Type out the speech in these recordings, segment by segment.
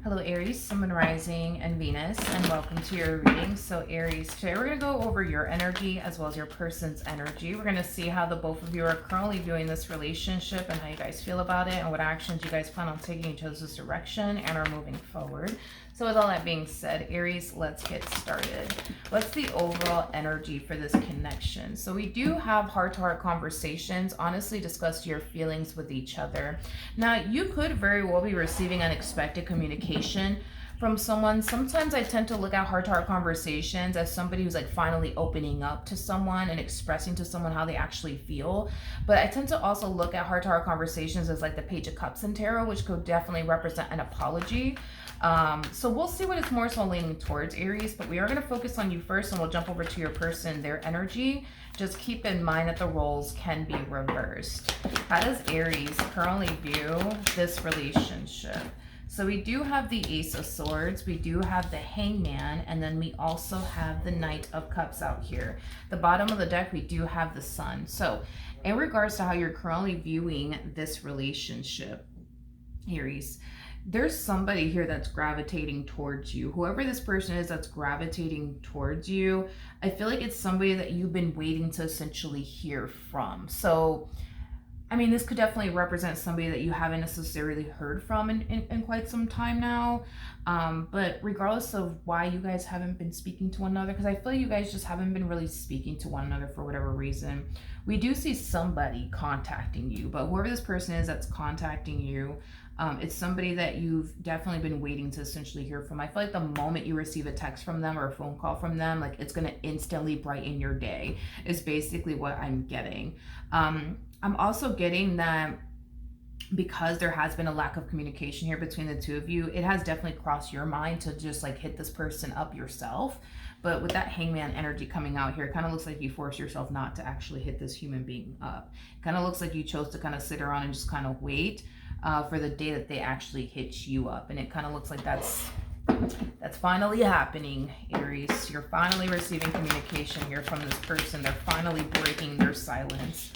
Hello Aries, Sun, Rising, and Venus, and welcome to your reading. So Aries, today we're going to go over your energy as well as your person's energy. We're going to see how the both of you are currently viewing this relationship and how you guys feel about it and what actions you guys plan on taking towards this direction and are moving forward. So with all that being said, Aries, let's get started. What's the overall energy for this connection? So we do have heart-to-heart conversations, honestly discuss your feelings with each other. Now, you could very well be receiving unexpected communication from someone. Sometimes I tend to look at heart-to-heart conversations as somebody who's like finally opening up to someone and expressing to someone how they actually feel. But I tend to also look at heart-to-heart conversations as like the Page of Cups in tarot, which could definitely represent an apology. So we'll see what it's more so leaning towards, Aries, but we are going to focus on you first and we'll jump over to your person, their energy. Just keep in mind that the roles can be reversed. How does Aries currently view this relationship? So we do have the Ace of Swords, we do have the Hangman, and then we also have the Knight of Cups out here. The bottom of the deck, we do have the Sun. So in regards to how you're currently viewing this relationship, Aries, there's somebody here that's gravitating towards you. Whoever this person is that's gravitating towards you, I feel like it's somebody that you've been waiting to essentially hear from. So I mean, this could definitely represent somebody that you haven't necessarily heard from in quite some time now. But regardless of why you guys haven't been speaking to one another, because I feel like you guys just haven't been really speaking to one another for whatever reason, we do see somebody contacting you. But whoever this person is that's contacting you, it's somebody that you've definitely been waiting to essentially hear from. I feel like the moment you receive a text from them or a phone call from them, like it's going to instantly brighten your day is basically what I'm getting. I'm also getting that because there has been a lack of communication here between the two of you, it has definitely crossed your mind to just like hit this person up yourself. But with that Hangman energy coming out here, it kind of looks like you forced yourself not to actually hit this human being up. It kind of looks like you chose to kind of sit around and just kind of wait for the day that they actually hit you up. And it kind of looks like that's finally happening, Aries. You're finally receiving communication here from this person. They're finally breaking their silence.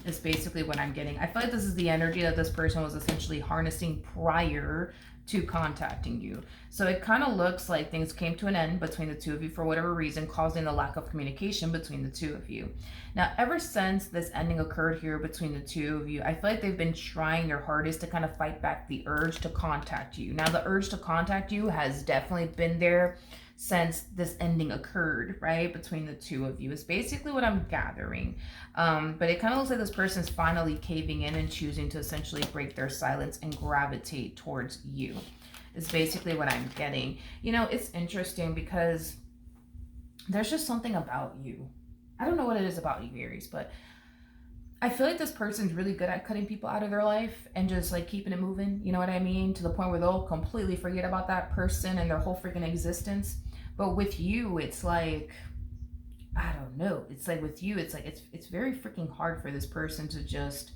Is basically what I'm getting. I feel like this is the energy that this person was essentially harnessing prior to contacting you. So it kind of looks like things came to an end between the two of you for whatever reason, causing the lack of communication between the two of you. Now, ever since this ending occurred here between the two of you, I feel like they've been trying their hardest to kind of fight back the urge to contact you. Now, the urge to contact you has definitely been there since this ending occurred, right, between the two of you is basically what I'm gathering. But it kind of looks like this person's finally caving in and choosing to essentially break their silence and gravitate towards you is basically what I'm getting. You know, it's interesting because there's just something about you. I don't know what it is about you, Aries, but I feel like this person's really good at cutting people out of their life and just like keeping it moving, you know what I mean? To the point where they'll completely forget about that person and their whole freaking existence. But with you, it's like, I don't know. It's like with you, it's like, it's very freaking hard for this person to just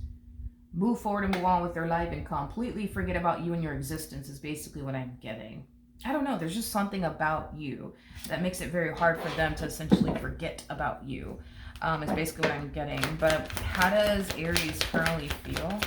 move forward and move on with their life and completely forget about you and your existence is basically what I'm getting. I don't know. There's just something about you that makes it very hard for them to essentially forget about you. Is basically what I'm getting. But how does Aries currently feel?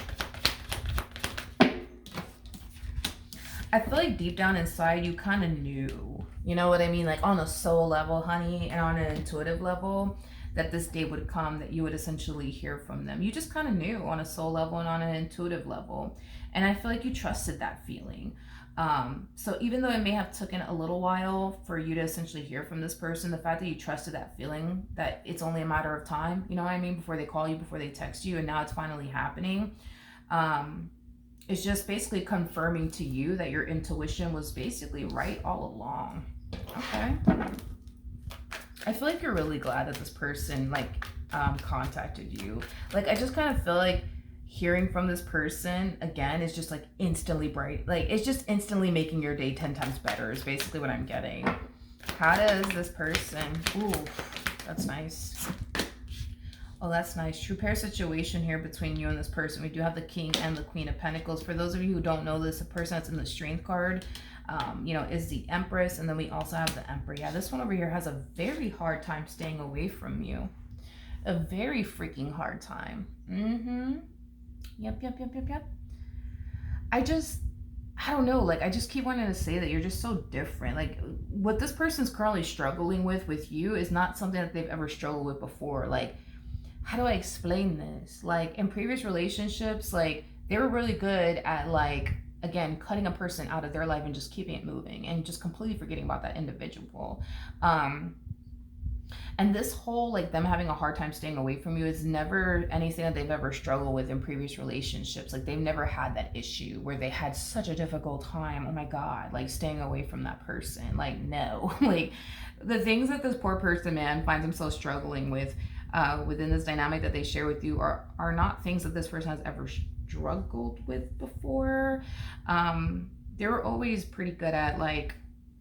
I feel like deep down inside you kind of knew, you know what I mean? Like on a soul level, honey, and on an intuitive level, that this day would come, that you would essentially hear from them. You just kind of knew on a soul level and on an intuitive level. And I feel like you trusted that feeling. So even though it may have taken a little while for you to essentially hear from this person, the fact that you trusted that feeling, that it's only a matter of time, you know what I mean? Before they call you, before they text you, and now it's finally happening. It's just basically confirming to you that your intuition was basically right all along. Okay. I feel like you're really glad that this person like contacted you. Like I just kind of feel like hearing from this person again is just like instantly bright. Like it's just instantly making your day 10 times better is basically what I'm getting. How does this person, ooh, that's nice. Oh, that's nice. True pair situation here between you and this person. We do have the King and the Queen of Pentacles. For those of you who don't know this, the person that's in the Strength card, you know, is the Empress. And then we also have the Emperor. Yeah, this one over here has a very hard time staying away from you. A very freaking hard time. Yep. I just, I don't know, like I just keep wanting to say that you're just so different. Like what this person's currently struggling with you is not something that they've ever struggled with before. Like, how do I explain this? Like in previous relationships, like they were really good at like, again, cutting a person out of their life and just keeping it moving and just completely forgetting about that individual. And this whole like them having a hard time staying away from you is never anything that they've ever struggled with in previous relationships. Like they've never had that issue where they had such a difficult time, oh my God, like staying away from that person. Like, no. Like the things that this poor person, man, finds themselves struggling with within this dynamic that they share with you are not things that this person has ever struggled with before. They were always pretty good at like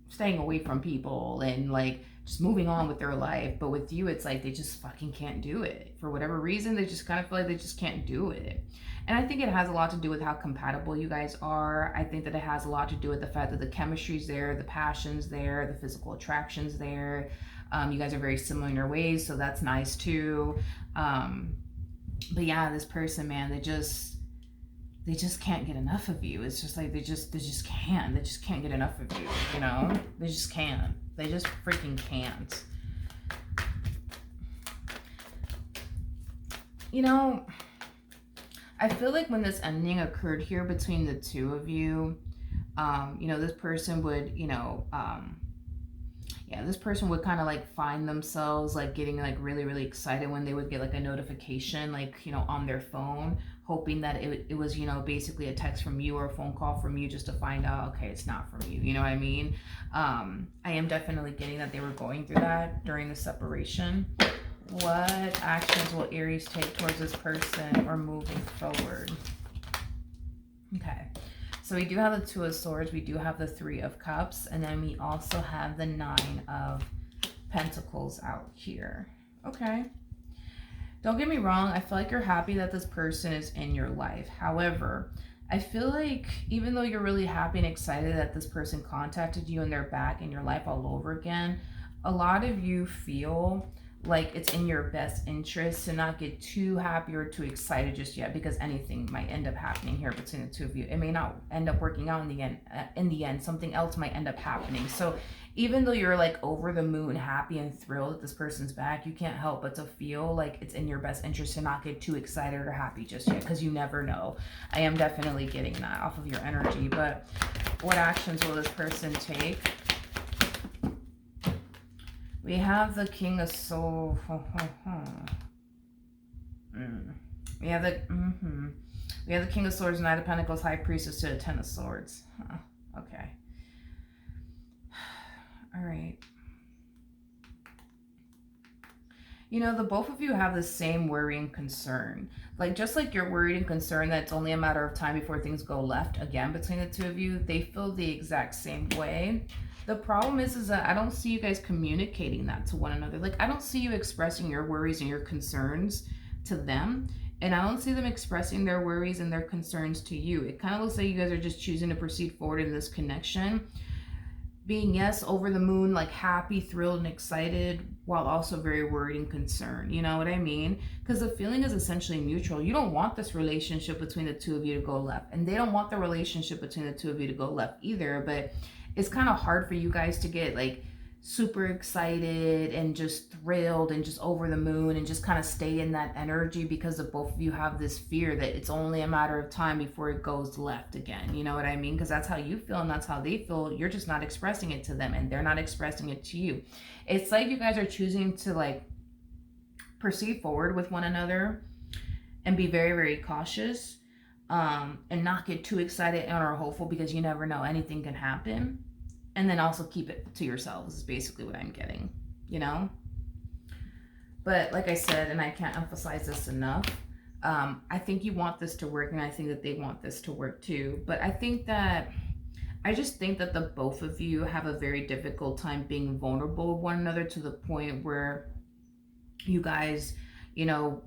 staying away from people and like just moving on with their life. But with you, it's like they just fucking can't do it. For whatever reason, they just kind of feel like they just can't do it. And I think it has a lot to do with how compatible you guys are. I think that it has a lot to do with the fact that the chemistry's there, the passion's there, the physical attraction's there. You guys are very similar in your ways, so that's nice too. But yeah, this person, man, they just can't get enough of you. It's just like they just can't. They just can't get enough of you, you know? They just can't. They just freaking can't. You know, I feel like when this ending occurred here between the two of you, you know, this person would, this person would kind of like find themselves like getting like really, really excited when they would get like a notification, like, you know, on their phone, hoping that it was, you know, basically a text from you or a phone call from you just to find out, okay, it's not from you. You know what I mean? I am definitely getting that they were going through that during the separation. What actions will Aries take towards this person or moving forward? Okay. So we do have the Two of Swords, we do have the Three of Cups, and then we also have the Nine of Pentacles out here. Okay. Don't get me wrong, I feel like you're happy that this person is in your life. However, I feel like even though you're really happy and excited that this person contacted you and they're back in your life all over again, a lot of you feel like it's in your best interest to not get too happy or too excited just yet, because anything might end up happening here between the two of you. It may not end up working out in the end. Something else might end up happening. So even though you're like over the moon happy and thrilled that this person's back, you can't help but to feel like it's in your best interest to not get too excited or happy just yet, because you never know. I am definitely getting that off of your energy. But what actions will this person take? We have the King of Swords. We have the King of Swords, Knight of Pentacles, High Priestess to the Ten of Swords. Okay. All right. You know, the both of you have the same worry and concern. Like, just like you're worried and concerned that it's only a matter of time before things go left again between the two of you, they feel the exact same way. The problem is that I don't see you guys communicating that to one another. Like, I don't see you expressing your worries and your concerns to them. And I don't see them expressing their worries and their concerns to you. It kind of looks like you guys are just choosing to proceed forward in this connection. Being, yes, over the moon, like happy, thrilled, and excited, while also very worried and concerned. You know what I mean? Because the feeling is essentially mutual. You don't want this relationship between the two of you to go left. And they don't want the relationship between the two of you to go left either. But it's kind of hard for you guys to get like super excited and just thrilled and just over the moon and just kind of stay in that energy, because the both of you have this fear that it's only a matter of time before it goes left again. You know what I mean? Because that's how you feel and that's how they feel. You're just not expressing it to them and they're not expressing it to you. It's like you guys are choosing to like proceed forward with one another and be very, very cautious. And not get too excited or hopeful, because you never know, anything can happen. And then also keep it to yourselves is basically what I'm getting, you know? But like I said, and I can't emphasize this enough, I think you want this to work, and I think that they want this to work too. But I just think that the both of you have a very difficult time being vulnerable with one another, to the point where you guys, you know,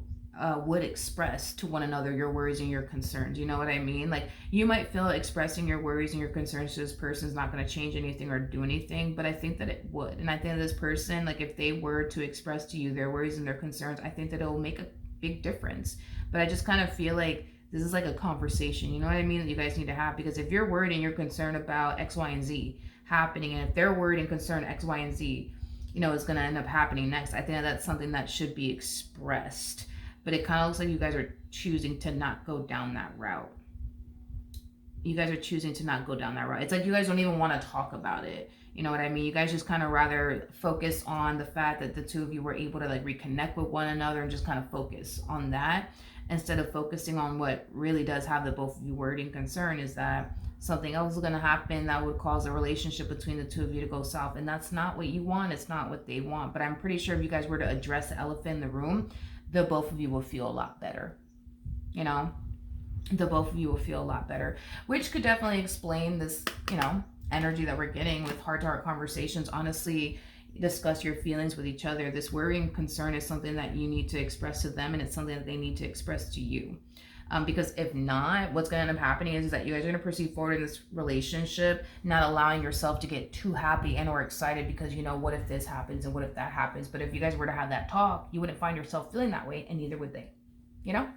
would express to one another your worries and your concerns. You know what I mean? Like, you might feel expressing your worries and your concerns to this person is not going to change anything or do anything, but I think that it would. And I think that this person, like, if they were to express to you their worries and their concerns, I think that it will make a big difference. But I just kind of feel like This is like a conversation, you know what I mean, that you guys need to have. Because if you're worried and you're concerned about X, Y, and Z happening, and if they're worried and concerned X, Y, and Z, you know, is going to end up happening next, I think that's something that should be expressed. But it kind of looks like you guys are choosing to not go down that route. You guys are choosing to not go down that route. It's like you guys don't even want to talk about it. You know what I mean? You guys just kind of rather focus on the fact that the two of you were able to like reconnect with one another and just kind of focus on that, instead of focusing on what really does have the both of you worried and concerned, is that something else is going to happen that would cause a relationship between the two of you to go south. And that's not what you want. It's not what they want. But I'm pretty sure if you guys were to address the elephant in the room, the both of you will feel a lot better. You know, the both of you will feel a lot better, which could definitely explain this, you know, energy that we're getting with heart-to-heart conversations. Honestly, discuss your feelings with each other. This worry and concern is something that you need to express to them, and it's something that they need to express to you. Because if not, what's going to end up happening is that you guys are going to proceed forward in this relationship, not allowing yourself to get too happy and or excited because, you know, what if this happens and what if that happens? But if you guys were to have that talk, you wouldn't find yourself feeling that way, and neither would they, you know?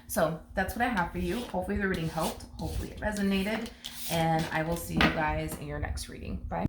So that's what I have for you. Hopefully the reading helped. Hopefully it resonated. And I will see you guys in your next reading. Bye.